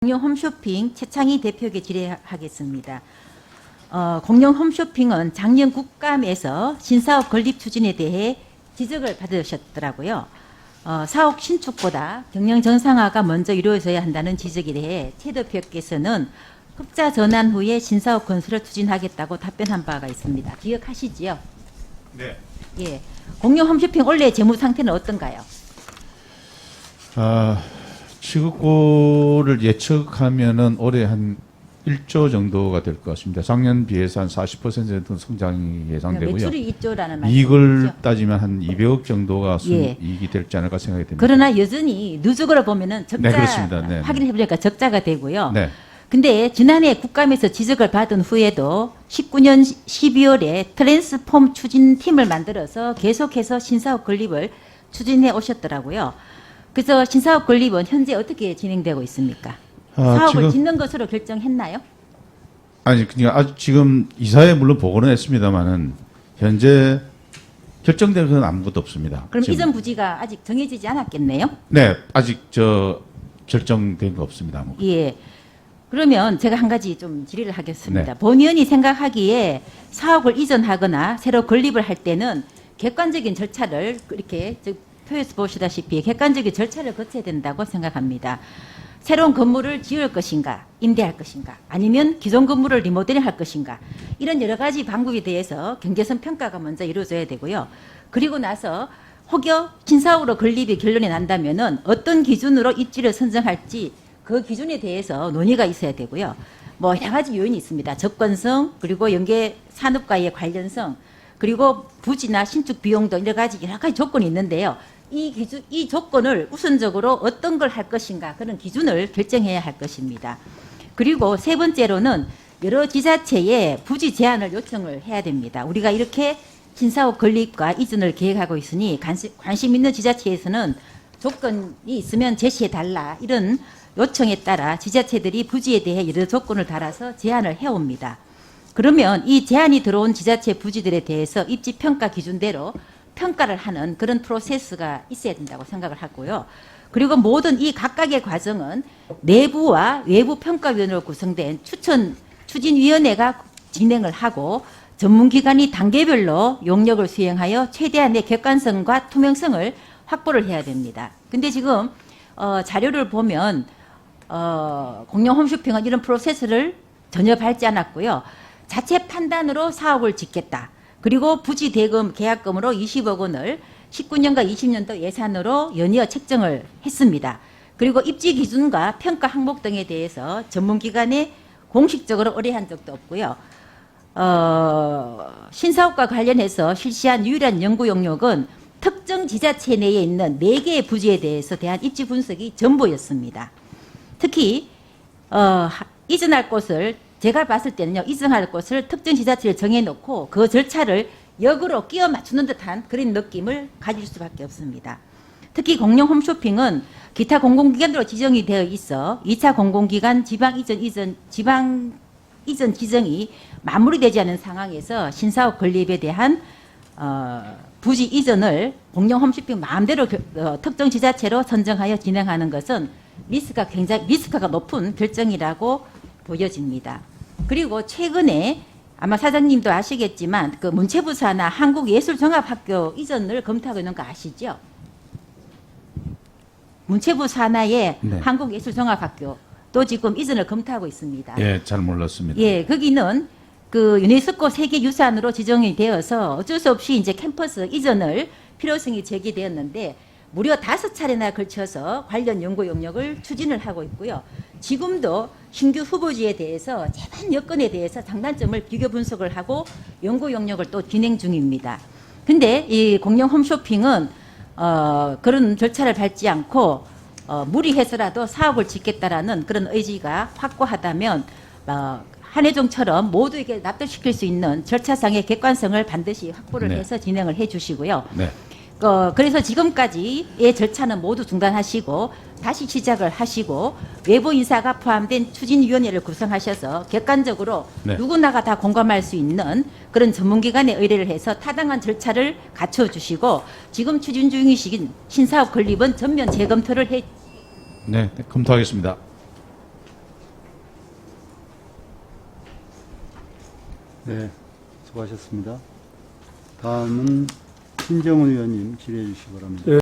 공영 홈쇼핑 최창희 대표에게 질의하겠습니다. 공영 홈쇼핑은 작년 국감에서 신사업 건립 추진에 대해 지적을 받으셨더라고요. 사업 신축보다 경영 정상화가 먼저 이루어져야 한다는 지적에 대해 최 대표께서는 흑자 전환 후에 신사업 건설을 추진하겠다고 답변한 바가 있습니다. 기억하시지요? 네. 예. 공영 홈쇼핑 올해 재무 상태는 어떤가요? 취급고를 예측하면은 올해 한 1조 정도가 될 것 같습니다. 작년 비해서 한 40% 성장이 예상되고요. 매출이 2조라는 이익을 말씀이죠. 따지면 한 200억 정도가 예. 이익이 될지 않을까 생각이 됩니다. 그러나 여전히 누적으로 보면은 적자 네, 그렇습니다. 네, 확인해 보니까 적자가 되고요. 네. 근데 지난해 국감에서 지적을 받은 후에도 19년 12월에 트랜스폼 추진팀을 만들어서 계속해서 신사업 건립을 추진해 오셨더라고요. 그래서 신사업 건립은 현재 어떻게 진행되고 있습니까? 사업을 짓는 것으로 결정했나요? 아니, 그러니까 아직 지금 이사에 물론 보고는 했습니다만은 현재 결정된 건 아무것도 없습니다. 그럼 지금. 이전 부지가 아직 정해지지 않았겠네요? 네, 아직 결정된 거 없습니다. 아무것도. 예. 그러면 제가 한 가지 좀 질의를 하겠습니다. 네. 본의원이 생각하기에 사업을 이전하거나 새로 건립을 할 때는 객관적인 절차를 이렇게 표에서 보시다시피 객관적인 절차를 거쳐야 된다고 생각합니다. 새로운 건물을 지을 것인가, 임대할 것인가, 아니면 기존 건물을 리모델링 할 것인가, 이런 여러 가지 방법에 대해서 경제성 평가가 먼저 이루어져야 되고요. 그리고 나서 혹여 신사업으로 건립이 결론이 난다면은 어떤 기준으로 입지를 선정할지 그 기준에 대해서 논의가 있어야 되고요. 뭐 여러 가지 요인이 있습니다. 접근성, 그리고 연계 산업과의 관련성, 그리고 부지나 신축 비용 등 여러 가지 조건이 있는데요. 이 조건을 우선적으로 어떤 걸 할 것인가 그런 기준을 결정해야 할 것입니다. 그리고 세 번째로는 여러 지자체에 부지 제한을 요청을 해야 됩니다. 우리가 이렇게 신사업 건립과 이전을 계획하고 있으니 관심 있는 지자체에서는 조건이 있으면 제시해달라 이런 요청에 따라 지자체들이 부지에 대해 여러 조건을 달아서 제한을 해옵니다. 그러면 이 제한이 들어온 지자체 부지들에 대해서 입지평가 기준대로 평가를 하는 그런 프로세스가 있어야 된다고 생각을 하고요. 그리고 모든 이 각각의 과정은 내부와 외부 평가위원으로 구성된 추진위원회가 진행을 하고 전문기관이 단계별로 용역을 수행하여 최대한의 객관성과 투명성을 확보를 해야 됩니다. 근데 지금 자료를 보면 공영 홈쇼핑은 이런 프로세스를 전혀 밟지 않았고요. 자체 판단으로 사업을 짓겠다. 그리고 부지 대금 계약금으로 20억 원을 19년과 20년도 예산으로 연이어 책정을 했습니다. 그리고 입지 기준과 평가 항목 등에 대해서 전문기관에 공식적으로 의뢰한 적도 없고요. 신사업과 관련해서 실시한 유일한 연구 용역은 특정 지자체 내에 있는 4개의 부지에 대해서 대한 입지 분석이 전부였습니다. 특히 이전할 곳을 제가 봤을 때는요, 이전할 곳을 특정 지자체를 정해놓고 그 절차를 역으로 끼워 맞추는 듯한 그런 느낌을 가질 수밖에 없습니다. 특히 공영 홈쇼핑은 기타 공공기관으로 지정이 되어 있어 2차 공공기관 지방 이전 지정이 마무리되지 않은 상황에서 신사업 건립에 대한 부지 이전을 공영 홈쇼핑 마음대로 특정 지자체로 선정하여 진행하는 것은 리스크가 높은 결정이라고 보여집니다. 그리고 최근에 아마 사장님도 아시겠지만 그 문체부 산하 한국예술종합학교 이전을 검토하고 있는 거 아시죠? 문체부 산하의 네. 한국예술종합학교 또 지금 이전을 검토하고 있습니다. 예, 잘 몰랐습니다. 예, 거기는 그 유네스코 세계유산으로 지정이 되어서 어쩔 수 없이 이제 캠퍼스 이전을 필요성이 제기되었는데 무려 5차례나 걸쳐서 관련 연구 용역을 추진을 하고 있고요. 지금도 신규 후보지에 대해서 제반 여건에 대해서 장단점을 비교 분석을 하고 연구 용역을 또 진행 중입니다. 근데 이 공영 홈쇼핑은 그런 절차를 밟지 않고 무리해서라도 사업을 짓겠다라는 그런 의지가 확고하다면 한혜종처럼 모두에게 납득시킬 수 있는 절차상의 객관성을 반드시 확보를 네. 해서 진행을 해 주시고요. 네. 그래서 지금까지의 절차는 모두 중단하시고 다시 시작을 하시고 외부 인사가 포함된 추진위원회를 구성하셔서 객관적으로 네. 누구나가 다 공감할 수 있는 그런 전문기관에 의뢰를 해서 타당한 절차를 갖춰주시고 지금 추진 중이신 신사업 건립은 전면 재검토를 해. 네, 검토하겠습니다. 네, 수고하셨습니다. 다음은 신정훈 의원님 질의해 주시기 바랍니다.